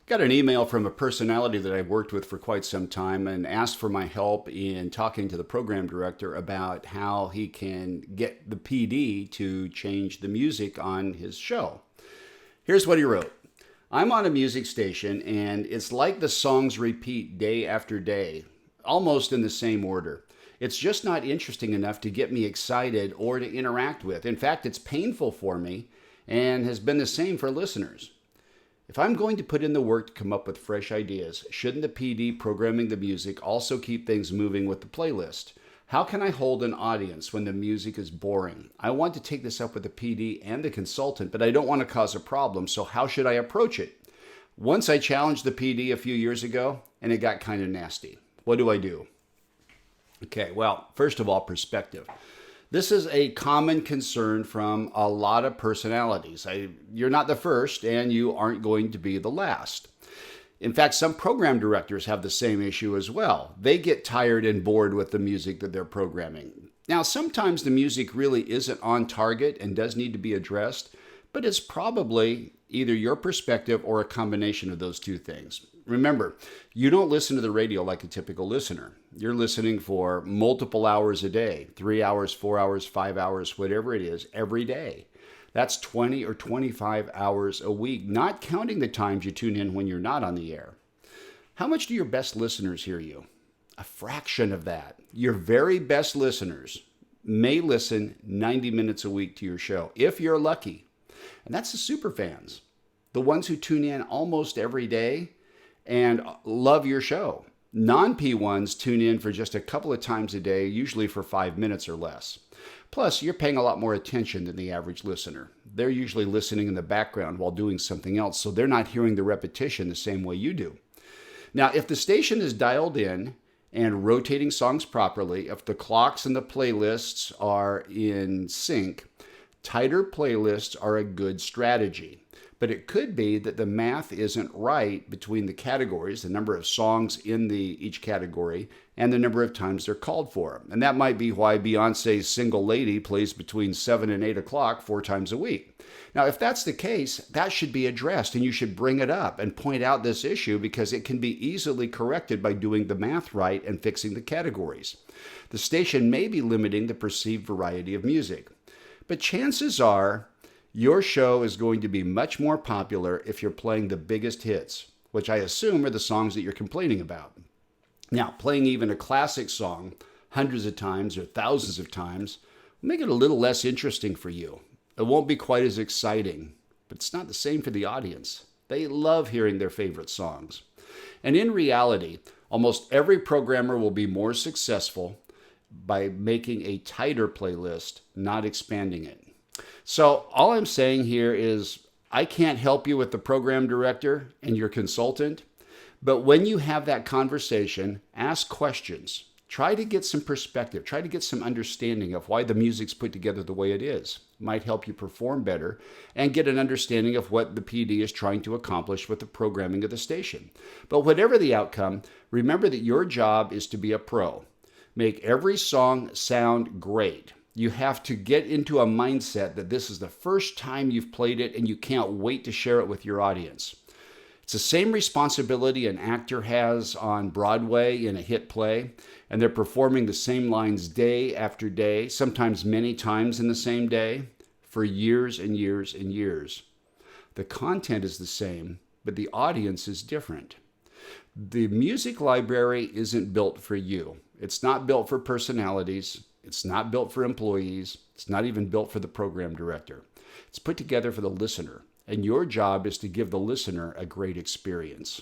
Got an email from a personality that I've worked with for quite some time and asked for my help in talking to the program director about how he can get the PD to change the music on his show. Here's what he wrote. I'm on a music station and it's like the songs repeat day after day, almost in the same order. It's just not interesting enough to get me excited or to interact with. In fact, it's painful for me and has been the same for listeners. If I'm going to put in the work to come up with fresh ideas, shouldn't the PD programming the music also keep things moving with the playlist? How can I hold an audience when the music is boring? I want to take this up with the PD and the consultant, but I don't want to cause a problem, so how should I approach it? Once I challenged the PD a few years ago, and it got kind of nasty. What do I do? Okay, well, first of all, perspective. This is a common concern from a lot of personalities. You're not the first, and you aren't going to be the last. In fact, some program directors have the same issue as well. They get tired and bored with the music that they're programming. Now, sometimes the music really isn't on target and does need to be addressed, but it's probably either your perspective or a combination of those two things. Remember, you don't listen to the radio like a typical listener. You're listening for multiple hours a day, 3 hours, 4 hours, 5 hours, whatever it is, every day. That's 20 or 25 hours a week, not counting the times you tune in when you're not on the air. How much do your best listeners hear you? A fraction of that. Your very best listeners may listen 90 minutes a week to your show, if you're lucky. And that's the super fans, the ones who tune in almost every day and love your show. Non-P1s tune in for just a couple of times a day, usually for 5 minutes or less. Plus, you're paying a lot more attention than the average listener. They're usually listening in the background while doing something else, so they're not hearing the repetition the same way you do. Now, if the station is dialed in and rotating songs properly, if the clocks and the playlists are in sync, tighter playlists are a good strategy. But it could be that the math isn't right between the categories, the number of songs in each category, and the number of times they're called for. And that might be why Beyonce's Single Lady plays between 7 and 8 o'clock 4 times a week. Now, if that's the case, that should be addressed, and you should bring it up and point out this issue because it can be easily corrected by doing the math right and fixing the categories. The station may be limiting the perceived variety of music, but chances are your show is going to be much more popular if you're playing the biggest hits, which I assume are the songs that you're complaining about. Now, playing even a classic song hundreds of times or thousands of times will make it a little less interesting for you. It won't be quite as exciting, but it's not the same for the audience. They love hearing their favorite songs. And in reality, almost every programmer will be more successful by making a tighter playlist, not expanding it. So all I'm saying here is I can't help you with the program director and your consultant, but when you have that conversation, ask questions. Try to get some perspective. Try to get some understanding of why the music's put together the way it is. It might help you perform better and get an understanding of what the PD is trying to accomplish with the programming of the station. But whatever the outcome, remember that your job is to be a pro. Make every song sound great. You have to get into a mindset that this is the first time you've played it and you can't wait to share it with your audience. It's the same responsibility an actor has on Broadway in a hit play, and they're performing the same lines day after day, sometimes many times in the same day, for years and years and years. The content is the same, but the audience is different. The music library isn't built for you. It's not built for personalities. It's not built for employees. It's not even built for the program director. It's put together for the listener, and your job is to give the listener a great experience.